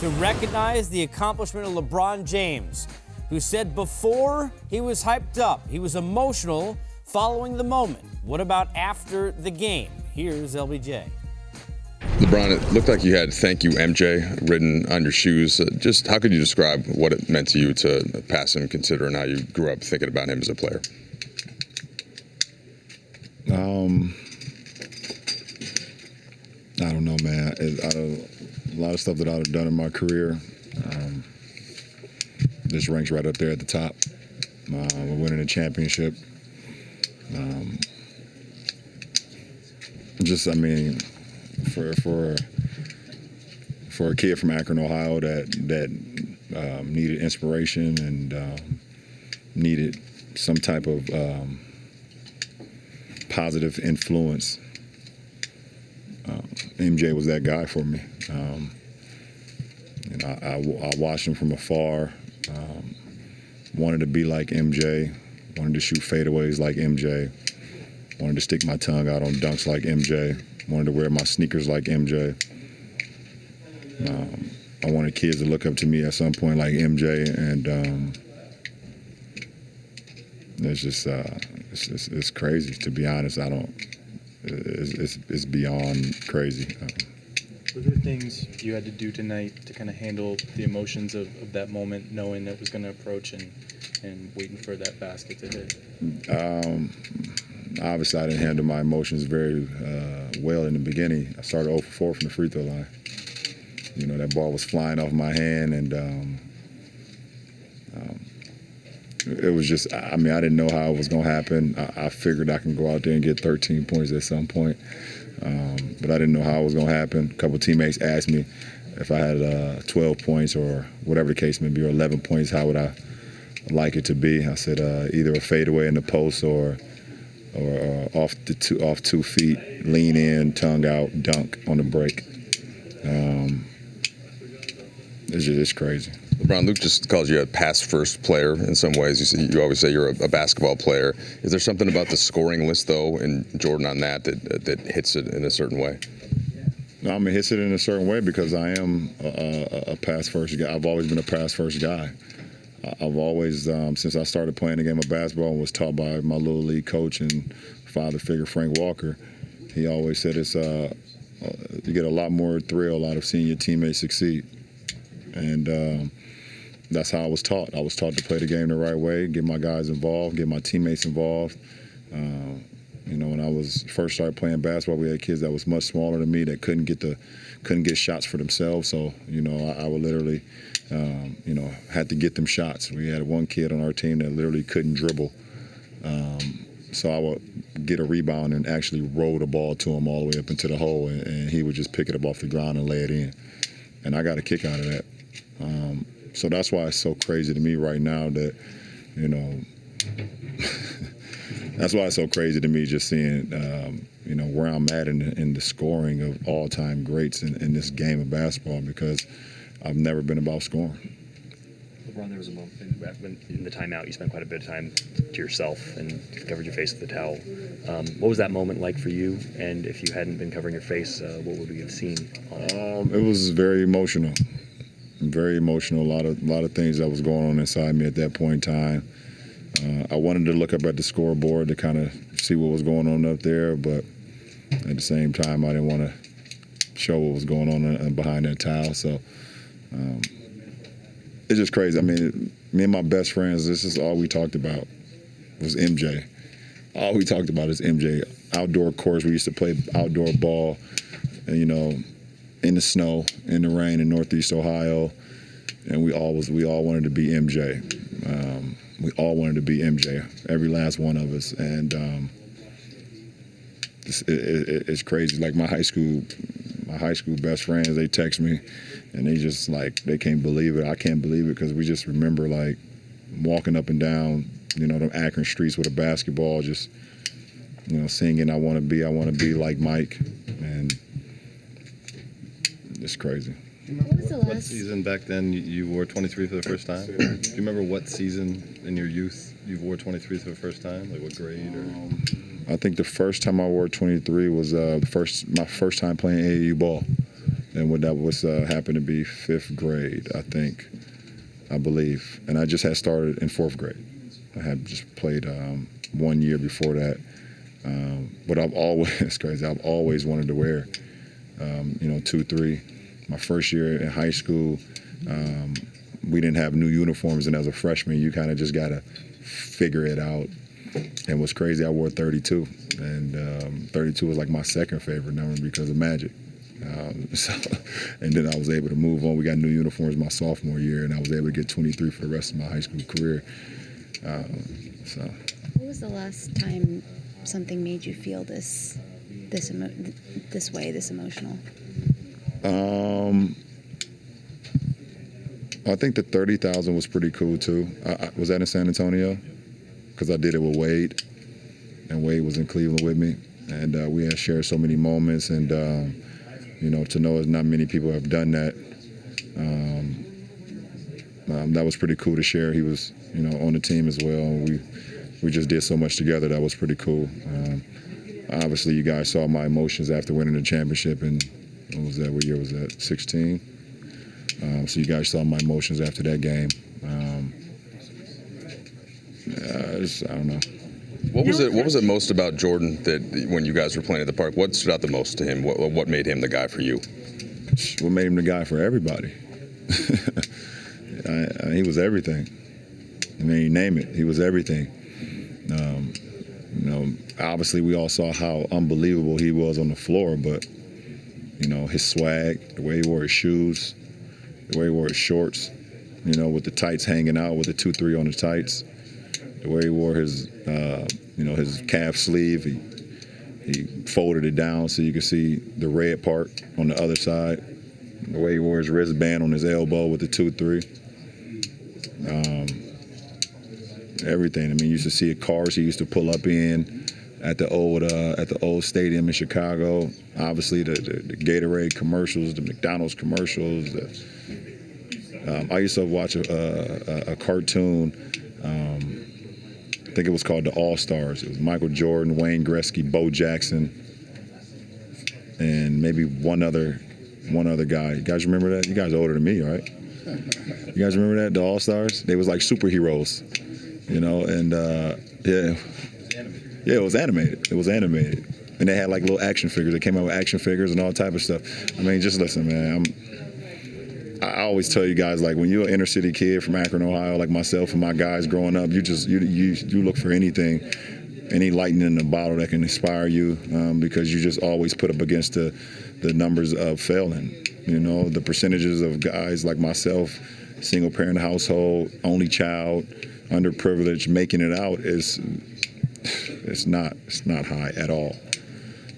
to recognize the accomplishment of LeBron James, who said before he was hyped up, he was emotional following the moment. What about after the game? Here's LBJ. LeBron, it looked like you had "Thank you, MJ" written on your shoes. Just how could you describe what it meant to you to pass him, considering how you grew up thinking about him as a player? I don't know, man. A lot of stuff that I've done in my career, this ranks right up there at the top. We're winning a championship. For a kid from Akron, Ohio, that needed inspiration and needed some type of positive influence, MJ was that guy for me. I watched him from afar. Wanted to be like MJ. Wanted to shoot fadeaways like MJ. Wanted to stick my tongue out on dunks like MJ. Wanted to wear my sneakers like MJ. I wanted kids to look up to me at some point like MJ, and it's just it's crazy, to be honest. It's beyond crazy. Were there things you had to do tonight to kind of handle the emotions of that moment, knowing it was going to approach and waiting for that basket to hit? Obviously, I didn't handle my emotions very well in the beginning. I started 0 for 4 from the free throw line. You know, that ball was flying off my hand, and it was just, I didn't know how it was going to happen. I figured I can go out there and get 13 points at some point, but I didn't know how it was going to happen. A couple teammates asked me if I had 12 points or whatever the case may be, or 11 points, how would I like it to be? I said either a fadeaway in the post or off 2 feet, lean in, tongue out, dunk on the break. It's crazy. LeBron, Luke just calls you a pass-first player in some ways. You always say you're a basketball player. Is there something about the scoring list, though, and Jordan on that hits it in a certain way? No, it hits it in a certain way because I am a pass-first guy. I've always been a pass-first guy. I've always, since I started playing the game of basketball and was taught by my little league coach and father figure, Frank Walker, he always said it's you get a lot more thrill out of seeing your teammates succeed. And that's how I was taught. I was taught to play the game the right way, get my guys involved, get my teammates involved. When I was first started playing basketball, we had kids that was much smaller than me that couldn't get shots for themselves. So, I would literally, had to get them shots. We had one kid on our team that literally couldn't dribble. So I would get a rebound and actually roll the ball to him all the way up into the hole, and he would just pick it up off the ground and lay it in. And I got a kick out of that. So that's why it's so crazy to me right now that, that's why it's so crazy to me just seeing, where I'm at in the scoring of all-time greats in this game of basketball, because I've never been about scoring. LeBron, there was a moment when in the timeout you spent quite a bit of time to yourself and covered your face with a towel. What was that moment like for you? And if you hadn't been covering your face, what would we have seen on it? It was very emotional. Very emotional. A lot of things that was going on inside me at that point in time. I wanted to look up at the scoreboard to kind of see what was going on up there, but at the same time, I didn't want to show what was going on behind that towel. So it's just crazy. Me and my best friends, this is all we talked about was MJ. All we talked about is MJ. Outdoor courts, we used to play outdoor ball, and, in the snow, in the rain in Northeast Ohio, and we all wanted to be MJ. We all wanted to be MJ, every last one of us, and it's crazy. Like my high school best friends, they text me, and they just they can't believe it. I can't believe it because we just remember walking up and down, the Akron streets with a basketball, just singing "I want to be like Mike," and it's crazy. What season back then you wore 23 for the first time? Do you remember what season in your youth you wore 23 for the first time? Like what grade? Or? I think the first time I wore 23 was my first time playing AAU ball. and what that was happened to be 5th grade, I believe. And I just had started in 4th grade. I had just played 1 year before that. But I've always, it's crazy, I've always wanted to wear, 2-3. My first year in high school, we didn't have new uniforms, and as a freshman, you kind of just got to figure it out. And what's crazy, I wore 32, and 32 was like my second favorite number because of Magic. And then I was able to move on. We got new uniforms my sophomore year, and I was able to get 23 for the rest of my high school career. What was the last time something made you feel this emotional? I think the 30,000 was pretty cool too. Was that in San Antonio? Because I did it with Wade, and Wade was in Cleveland with me, and we had shared so many moments, and to know not many people have done that. That was pretty cool to share. He was, on the team as well. And we just did so much together. That was pretty cool. Obviously, you guys saw my emotions after winning the championship, and what was that? What year was that? 16. So you guys saw my emotions after that game. I don't know. What was it most about Jordan that when you guys were playing at the park? What stood out the most to him? What made him the guy for you? What made him the guy for everybody? He was everything. I mean, you name it, he was everything. Obviously we all saw how unbelievable he was on the floor, but his swag, the way he wore his shoes, the way he wore his shorts, with the tights hanging out, with the 2-3 on the tights, the way he wore his, his calf sleeve, he folded it down so you could see the red part on the other side, the way he wore his wristband on his elbow with the 2-3. Everything. I mean, you used to see cars he used to pull up in at the old stadium in Chicago. Obviously, the Gatorade commercials, the McDonald's commercials. I used to watch a cartoon. I think it was called The All-Stars. It was Michael Jordan, Wayne Gretzky, Bo Jackson, and maybe one other guy. You guys remember that? You guys are older than me, right? You guys remember that? The All-Stars? They was like superheroes. And it was animated. It was animated, and they had like little action figures. They came out with action figures and all type of stuff. I mean, just listen, man. I always tell you guys, like, when you're an inner city kid from Akron, Ohio, like myself and my guys growing up, you look for anything, any lightning in the bottle that can inspire you, because you just always put up against the numbers of failing. The percentages of guys like myself, single parent household, only child, underprivileged, making it out it's not high at all.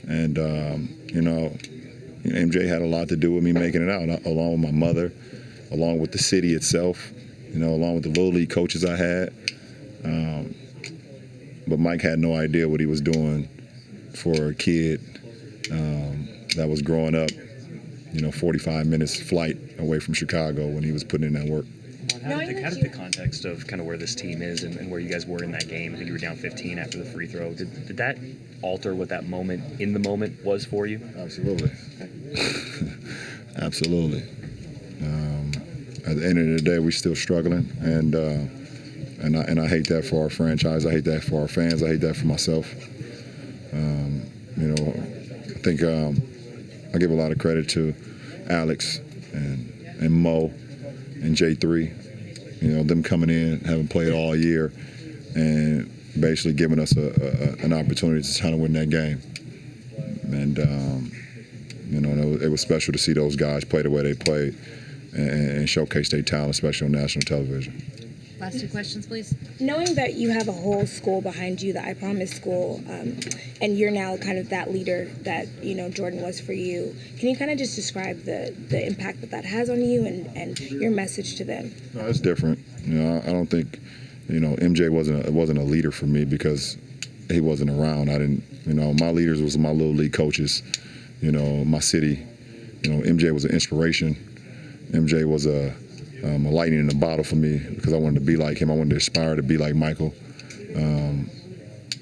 And MJ had a lot to do with me making it out, along with my mother, along with the city itself, along with the Little League coaches I had. But Mike had no idea what he was doing for a kid that was growing up, 45 minutes flight away from Chicago when he was putting in that work. How did the context of kind of where this team is and where you guys were in that game, I think you were down 15 after the free throw, did that alter what that moment in the moment was for you? Absolutely. Absolutely. At the end of the day, we're still struggling, and I hate that for our franchise. I hate that for our fans. I hate that for myself. I think I give a lot of credit to Alex and Mo and J3. Them coming in, having played all year, and basically giving us an opportunity to kind of win that game. And it was special to see those guys play the way they played and showcase their talent, especially on national television. Last 2 questions, please. Knowing that you have a whole school behind you, the I Promise school, and you're now kind of that leader that Jordan was for you, can you kind of just describe the impact that has on you and your message to them? No, it's different. I don't think MJ wasn't a leader for me because he wasn't around. I didn't. My leaders was my Little League coaches. My city. MJ was an inspiration. MJ was a lightning in the bottle for me because I wanted to be like him. I wanted to aspire to be like Michael.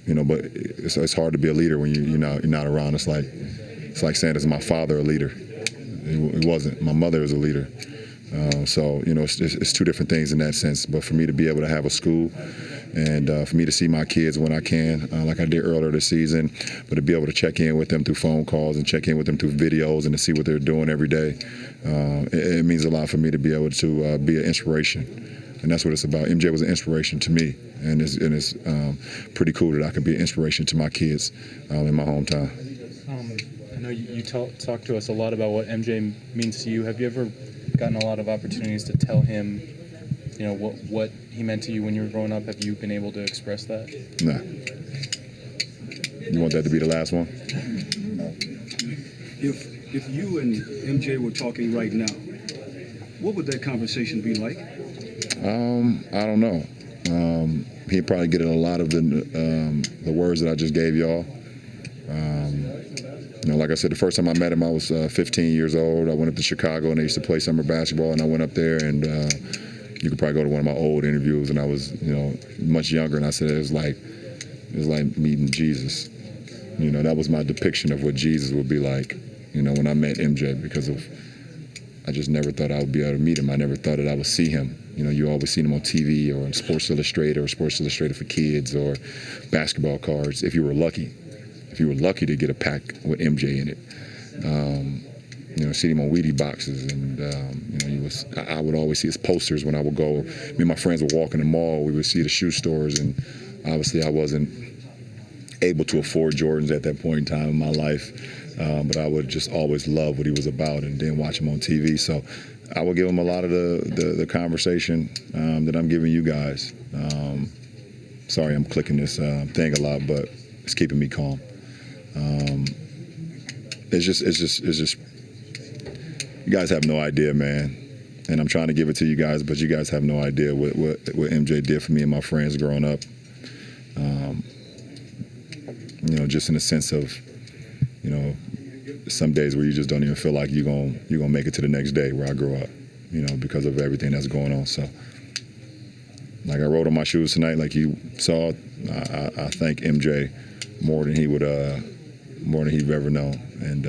But it's hard to be a leader when you're not around. It's like saying, is my father a leader? He wasn't. My mother is a leader. So, you know, it's two different things in that sense. But for me to be able to have a school and for me to see my kids when I can, like I did earlier this season, but to be able to check in with them through phone calls and check in with them through videos and to see what they're doing every day, it means a lot for me to be able to be an inspiration. And that's what it's about. MJ was an inspiration to me, and it's pretty cool that I can be an inspiration to my kids in my hometown. I know you talk to us a lot about what MJ means to you. Have you ever gotten a lot of opportunities to tell him, you know, what he meant to you when you were growing up? Have you been able to express that? Nah. You want that to be the last one? If you and MJ were talking right now, what would that conversation be like? I don't know. He'd probably get a lot of the words that I just gave y'all. You know, like I said, the first time I met him, I was 15 years old. I went up to Chicago, and they used to play summer basketball, and I went up there, and you could probably go to one of my old interviews, and I was, you know, much younger, and I said it was like meeting Jesus. You know, that was my depiction of what Jesus would be like, you know, when I met MJ, because I just never thought I would be able to meet him. I never thought that I would see him. You know, you always seen him on TV or on Sports Illustrated or Sports Illustrated for Kids or basketball cards, if you were lucky. If you were lucky to get a pack with MJ in it. You know, see him on Wheatie boxes, and you know, I would always see his posters when I would go. Me and my friends would walk in the mall. We would see the shoe stores, and obviously I wasn't able to afford Jordans at that point in time in my life, but I would just always love what he was about, and then watch him on TV. So I would give him a lot of the conversation that I'm giving you guys. Sorry, I'm clicking this thing a lot, but it's keeping me calm. It's just, you guys have no idea, man. And I'm trying to give it to you guys, but you guys have no idea what MJ did for me and my friends growing up. You know, just in the sense of, you know, some days where you just don't even feel like you're gonna make it to the next day where I grew up, you know, because of everything that's going on. So, like I wrote on my shoes tonight, like you saw, I thank MJ more than he would, more than he'd ever known, and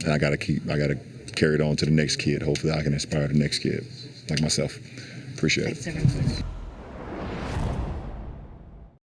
I gotta carry it on to the next kid. Hopefully, I can inspire the next kid, like myself. Appreciate it.